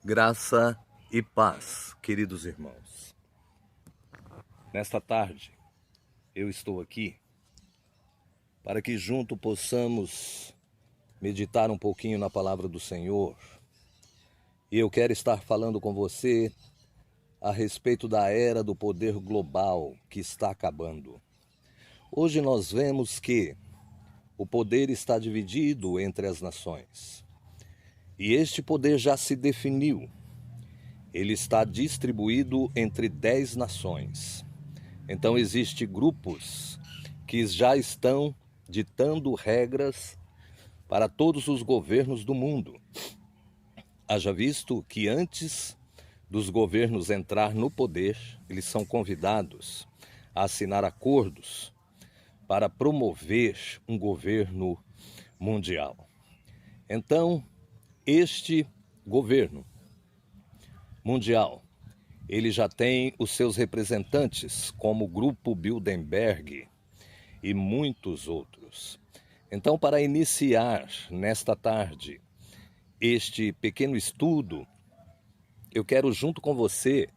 Graça e paz, queridos irmãos. Nesta tarde, eu estou aqui para que junto possamos meditar um pouquinho na palavra do Senhor. E eu quero estar falando com você a respeito da era do poder global que está acabando. Hoje nós vemos que o poder está dividido entre as nações. E este poder já se definiu. Ele está distribuído entre 10 nações. Então existem grupos que já estão ditando regras para todos os governos do mundo. Haja visto que antes dos governos entrar no poder, eles são convidados a assinar acordos para promover um governo mundial. Então, este governo mundial, ele já tem os seus representantes, como o Grupo Bilderberg e muitos outros. Então, para iniciar nesta tarde este pequeno estudo, eu quero junto com você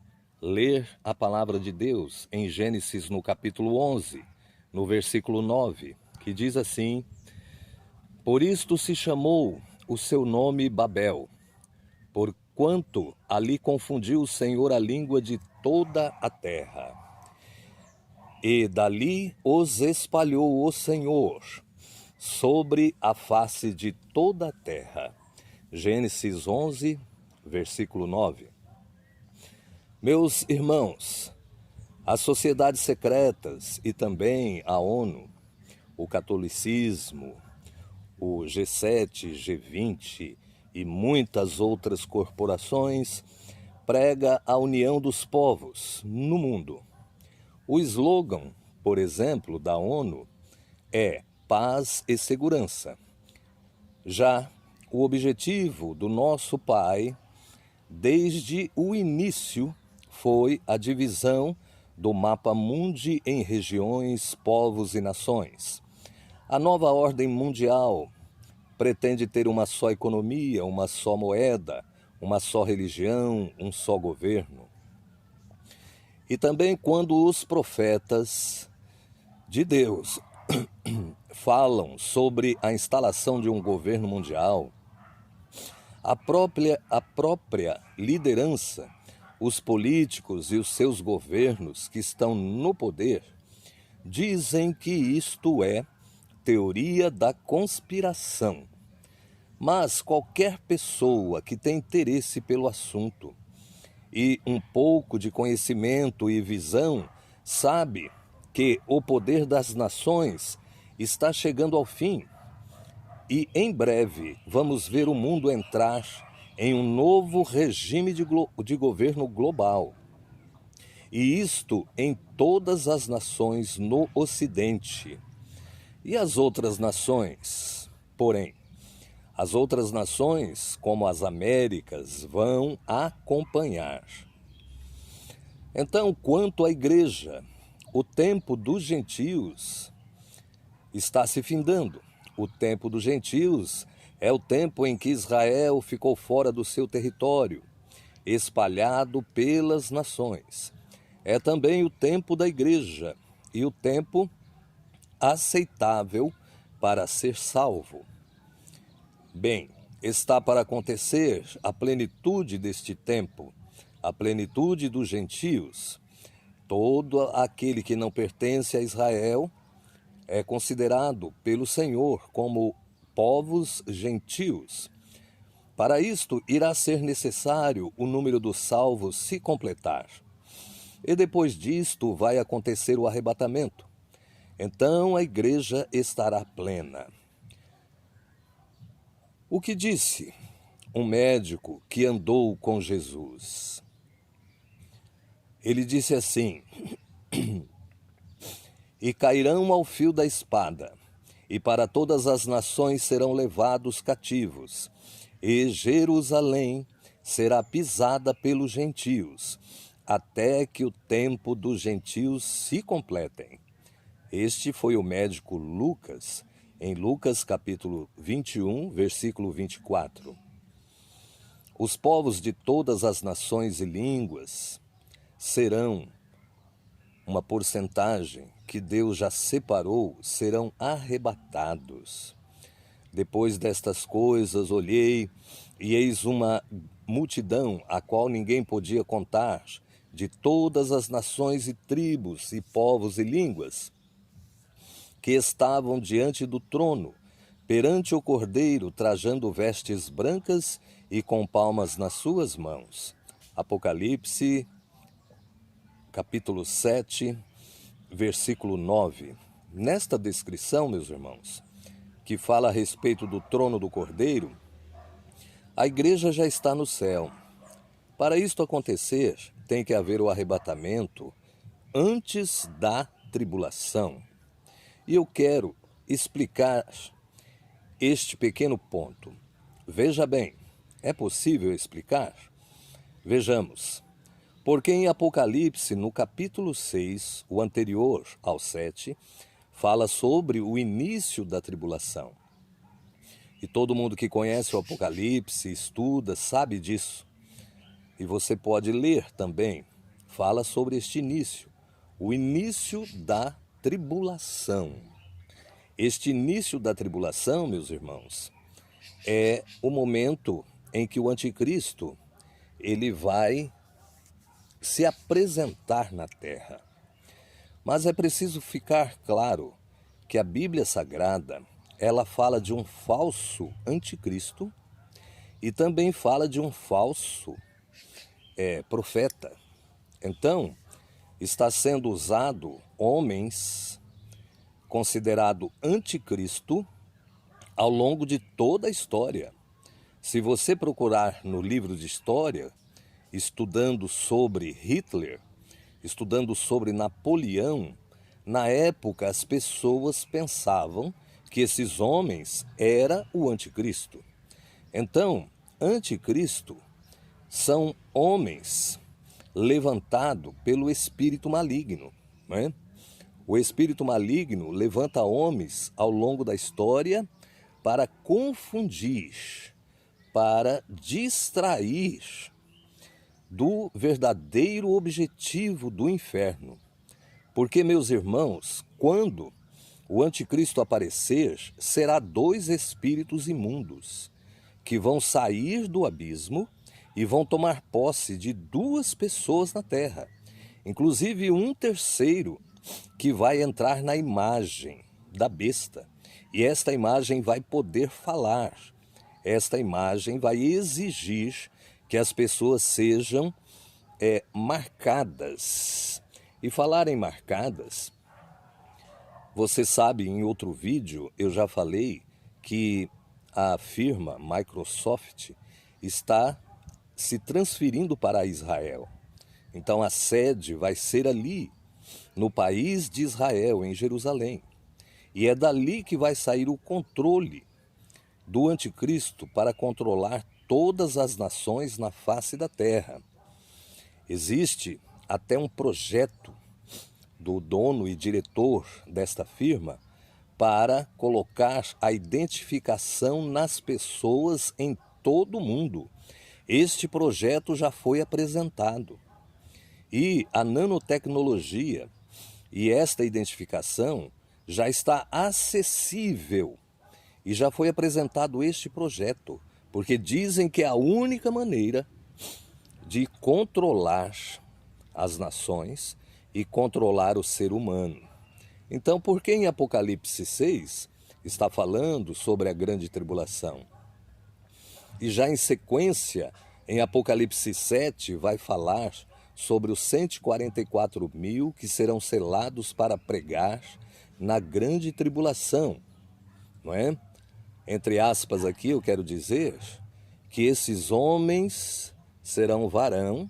ler a palavra de Deus em Gênesis no capítulo 11, no versículo 9, que diz assim: Por isto se chamou o seu nome Babel, porquanto ali confundiu o Senhor a língua de toda a terra. E dali os espalhou o Senhor sobre a face de toda a terra. Gênesis 11, versículo 9. Meus irmãos, as sociedades secretas e também a ONU, o catolicismo, o G7, G20 e muitas outras corporações prega a união dos povos no mundo. O slogan, por exemplo, da ONU é paz e segurança. Já o objetivo do nosso Pai, desde o início, foi a divisão do mapa mundi em regiões, povos e nações. A nova ordem mundial pretende ter uma só economia, uma só moeda, uma só religião, um só governo. E também quando os profetas de Deus falam sobre a instalação de um governo mundial, a própria liderança, os políticos e os seus governos que estão no poder, dizem que isto é teoria da conspiração. Mas qualquer pessoa que tem interesse pelo assunto e um pouco de conhecimento e visão sabe que o poder das nações está chegando ao fim e em breve vamos ver o mundo entrar em um novo regime de governo global. E isto em todas as nações no Ocidente. E as outras nações, porém, as outras nações, como as Américas, vão acompanhar. Então, quanto à igreja, o tempo dos gentios está se findando. O tempo dos gentios é o tempo em que Israel ficou fora do seu território, espalhado pelas nações. É também o tempo da igreja e o tempo aceitável para ser salvo. Bem, está para acontecer a plenitude deste tempo, a plenitude dos gentios. Todo aquele que não pertence a Israel é considerado pelo Senhor como povos gentios. Para isto, irá ser necessário o número dos salvos se completar. E depois disto vai acontecer o arrebatamento. Então a igreja estará plena. O que disse um médico que andou com Jesus? Ele disse assim: E cairão ao fio da espada, e para todas as nações serão levados cativos, e Jerusalém será pisada pelos gentios, até que o tempo dos gentios se completem. Este foi o médico Lucas, em Lucas capítulo 21, versículo 24. Os povos de todas as nações e línguas serão uma porcentagem que Deus já separou, serão arrebatados. Depois destas coisas olhei, e eis uma multidão, a qual ninguém podia contar, de todas as nações e tribos e povos e línguas, que estavam diante do trono, perante o Cordeiro, trajando vestes brancas e com palmas nas suas mãos. Apocalipse, capítulo 7, versículo 9. Nesta descrição, meus irmãos, que fala a respeito do trono do Cordeiro, a igreja já está no céu. Para isto acontecer, tem que haver o arrebatamento antes da tribulação. E eu quero explicar este pequeno ponto. Veja bem, é possível explicar? Vejamos. Porque em Apocalipse, no capítulo 6, o anterior ao 7, fala sobre o início da tribulação. E todo mundo que conhece o Apocalipse, estuda, sabe disso. E você pode ler também, fala sobre este início, o início da tribulação. Este início da tribulação, meus irmãos, é o momento em que o anticristo, ele vai se apresentar na terra. Mas é preciso ficar claro que a Bíblia Sagrada, ela fala de um falso anticristo e também fala de um falso profeta. Então, está sendo usado homens considerado anticristo ao longo de toda a história. Se você procurar no livro de história, estudando sobre Hitler, estudando sobre Napoleão, na época as pessoas pensavam que esses homens eram o anticristo. Então, anticristo são homens levantados pelo espírito maligno, né? O espírito maligno levanta homens ao longo da história para confundir, para distrair do verdadeiro objetivo do inferno. Porque, meus irmãos, quando o anticristo aparecer, será 2 espíritos imundos que vão sair do abismo e vão tomar posse de 2 pessoas na terra. Inclusive um terceiro que vai entrar na imagem da besta. E esta imagem vai poder falar. Esta imagem vai exigir que as pessoas sejam marcadas. E falar em marcadas, você sabe, em outro vídeo eu já falei que a firma Microsoft está se transferindo para Israel. Então a sede vai ser ali, no país de Israel, em Jerusalém. E é dali que vai sair o controle do anticristo para controlar todas as nações na face da terra. Existe até um projeto do dono e diretor desta firma para colocar a identificação nas pessoas em todo o mundo. Este projeto já foi apresentado. E a nanotecnologia e esta identificação já está acessível. E já foi apresentado este projeto, porque dizem que é a única maneira de controlar as nações e controlar o ser humano. Então, por que em Apocalipse 6 está falando sobre a grande tribulação? E já em sequência, em Apocalipse 7, vai falar sobre os 144 mil que serão selados para pregar na grande tribulação, não é? Entre aspas aqui, eu quero dizer que esses homens serão varão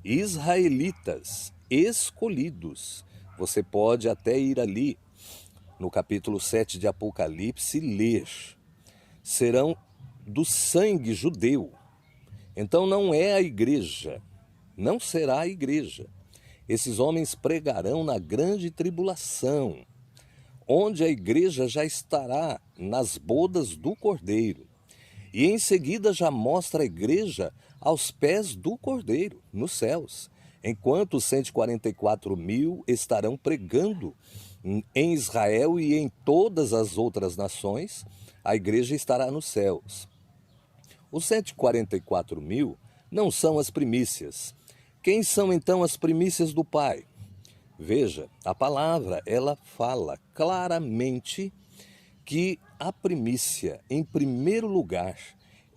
israelitas escolhidos. Você pode até ir ali no capítulo 7 de Apocalipse e ler. Serão do sangue judeu. Então não é a igreja, não será a igreja. Esses homens pregarão na grande tribulação, onde a igreja já estará nas bodas do Cordeiro. E em seguida já mostra a igreja aos pés do Cordeiro, nos céus, enquanto os 144.000 estarão pregando em Israel e em todas as outras nações, a igreja estará nos céus. Os 144.000 não são as primícias. Quem são então as primícias do Pai? Veja, a palavra, ela fala claramente que a primícia, em primeiro lugar,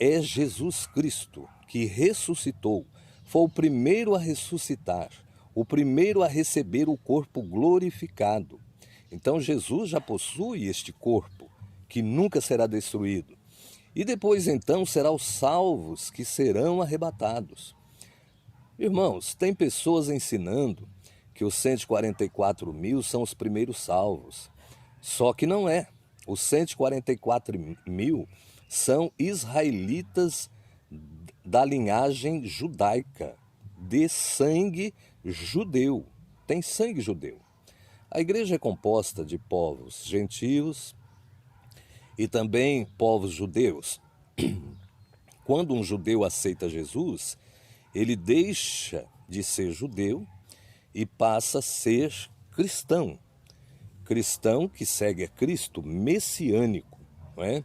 é Jesus Cristo, que ressuscitou. Foi o primeiro a ressuscitar, o primeiro a receber o corpo glorificado. Então Jesus já possui este corpo, que nunca será destruído. E depois então serão os salvos que serão arrebatados. Irmãos, tem pessoas ensinando que os 144.000 são os primeiros salvos. Só que não é. Os 144.000 são israelitas da linhagem judaica, de sangue judeu. Tem sangue judeu. A igreja é composta de povos gentios e também povos judeus. Quando um judeu aceita Jesus, ele deixa de ser judeu e passa a ser cristão. Cristão que segue a Cristo, messiânico, não é?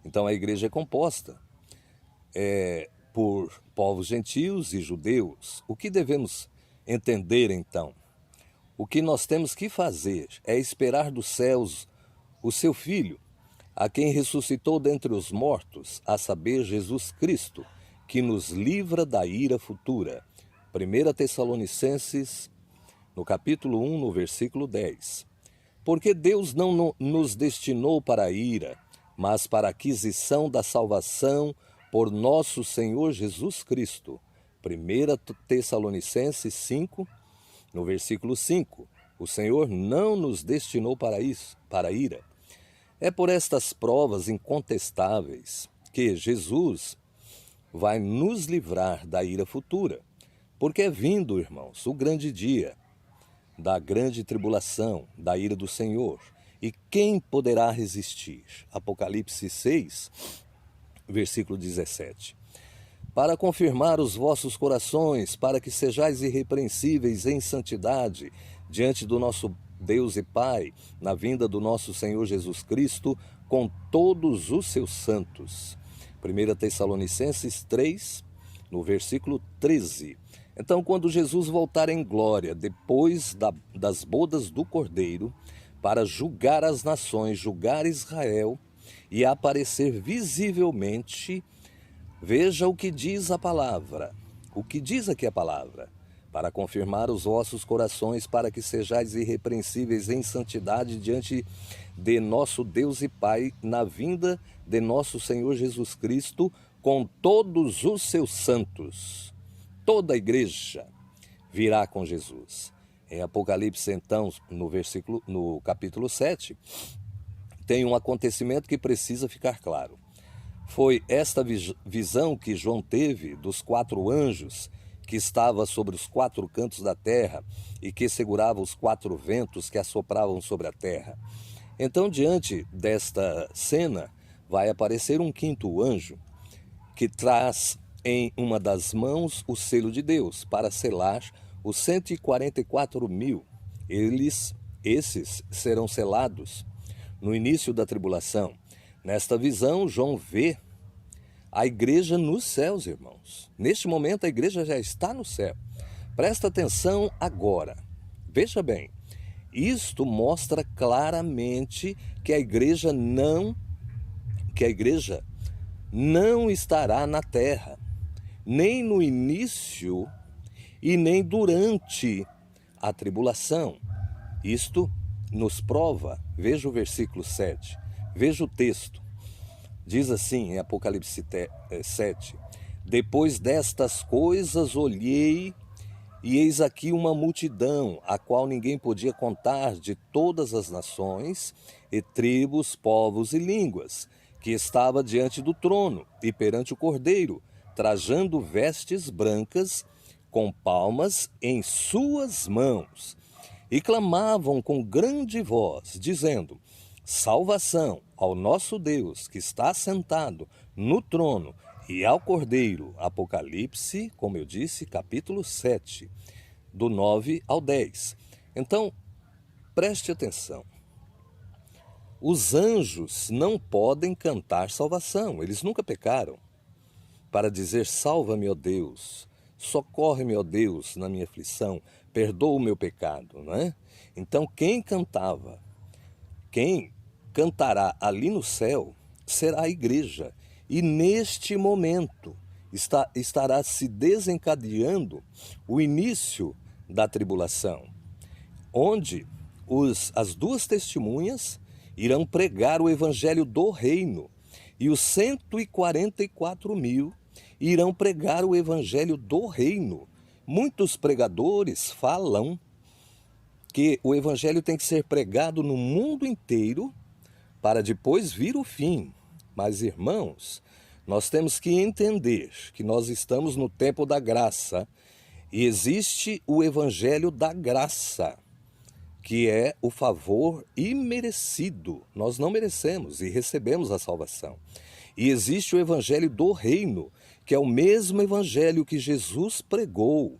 Então a igreja é composta por povos gentios e judeus. O que devemos entender então? O que nós temos que fazer é esperar dos céus o seu Filho, a quem ressuscitou dentre os mortos, a saber, Jesus Cristo, que nos livra da ira futura. 1 Tessalonicenses, no capítulo 1, no versículo 10. Porque Deus não nos destinou para a ira, mas para a aquisição da salvação por nosso Senhor Jesus Cristo. 1 Tessalonicenses 5, no versículo 5. O Senhor não nos destinou para isso, para a ira. É por estas provas incontestáveis que Jesus vai nos livrar da ira futura, porque é vindo, irmãos, o grande dia da grande tribulação, da ira do Senhor. E quem poderá resistir? Apocalipse 6, versículo 17. Para confirmar os vossos corações, para que sejais irrepreensíveis em santidade diante do nosso Deus e Pai, na vinda do nosso Senhor Jesus Cristo, com todos os seus santos. 1 Tessalonicenses 3, no versículo 13. Então, quando Jesus voltar em glória, depois das bodas do Cordeiro, para julgar as nações, julgar Israel e aparecer visivelmente, veja o que diz a palavra. O que diz aqui a palavra? Para confirmar os vossos corações, para que sejais irrepreensíveis em santidade diante de nosso Deus e Pai, na vinda de nosso Senhor Jesus Cristo, com todos os seus santos. Toda a igreja virá com Jesus. Em Apocalipse, então, no capítulo 7, tem um acontecimento que precisa ficar claro. Foi esta visão que João teve dos 4 anjos que estava sobre os 4 cantos da terra e que segurava os 4 ventos que assopravam sobre a terra. Então, diante desta cena, vai aparecer um 5º anjo que traz em uma das mãos o selo de Deus para selar os 144.000. Esses serão selados no início da tribulação. Nesta visão, João vê a igreja nos céus, irmãos. Neste momento, a igreja já está no céu. Presta atenção agora. Veja bem, isto mostra claramente que a igreja não estará na terra, nem no início e nem durante a tribulação. Isto nos prova. Veja o versículo 7. Veja o texto. Diz assim em Apocalipse 7. Depois destas coisas olhei, e eis aqui uma multidão, a qual ninguém podia contar, de todas as nações, e tribos, povos e línguas, que estava diante do trono e perante o Cordeiro, trajando vestes brancas, com palmas em suas mãos, e clamavam com grande voz, dizendo: salvação ao nosso Deus, que está sentado no trono, e ao Cordeiro. Apocalipse, como eu disse, capítulo 7, do 9 ao 10. Então, preste atenção. Os anjos não podem cantar salvação, eles nunca pecaram, para dizer: salva-me, ó Deus, socorre-me, ó Deus, na minha aflição, perdoa o meu pecado, não é? Então, quem cantará ali no céu será a igreja. E neste momento estará se desencadeando o início da tribulação, onde as duas testemunhas irão pregar o evangelho do reino, e os 144.000 irão pregar o evangelho do reino. Muitos pregadores falam que o evangelho tem que ser pregado no mundo inteiro para depois vir o fim. Mas, irmãos, nós temos que entender que nós estamos no tempo da graça e existe o evangelho da graça, que é o favor imerecido. Nós não merecemos e recebemos a salvação. E existe o evangelho do reino, que é o mesmo evangelho que Jesus pregou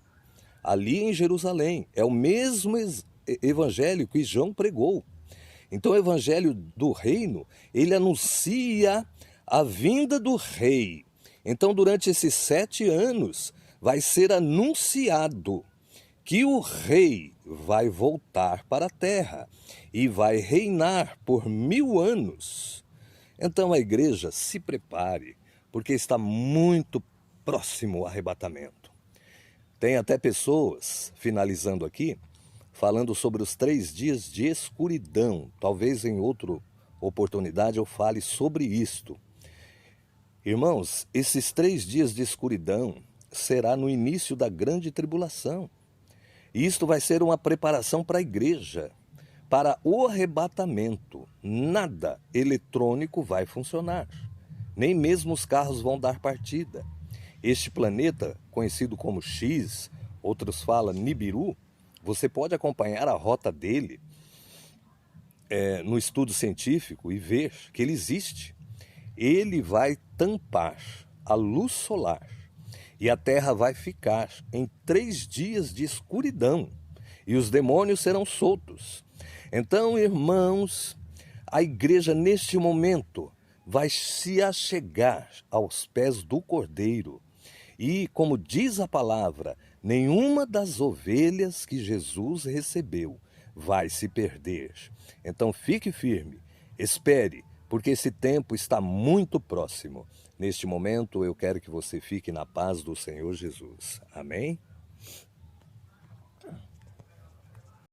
ali em Jerusalém. É o mesmo evangelho que João pregou. Então o evangelho do reino, ele anuncia a vinda do rei. Então durante esses 7 anos vai ser anunciado que o rei vai voltar para a terra e vai reinar por 1000 anos. Então a igreja se prepare, porque está muito próximo o arrebatamento. Tem até pessoas, finalizando aqui, falando sobre os 3 dias de escuridão. Talvez em outra oportunidade eu fale sobre isto. Irmãos, esses 3 dias de escuridão será no início da grande tribulação. E isto vai ser uma preparação para a igreja, para o arrebatamento. Nada eletrônico vai funcionar, nem mesmo os carros vão dar partida. Este planeta, conhecido como X, outros falam Nibiru, você pode acompanhar a rota dele no estudo científico e ver que ele existe. Ele vai tampar a luz solar e a Terra vai ficar em 3 dias de escuridão e os demônios serão soltos. Então, irmãos, a igreja neste momento vai se achegar aos pés do Cordeiro. E, como diz a palavra, nenhuma das ovelhas que Jesus recebeu vai se perder. Então fique firme, espere, porque esse tempo está muito próximo. Neste momento eu quero que você fique na paz do Senhor Jesus. Amém?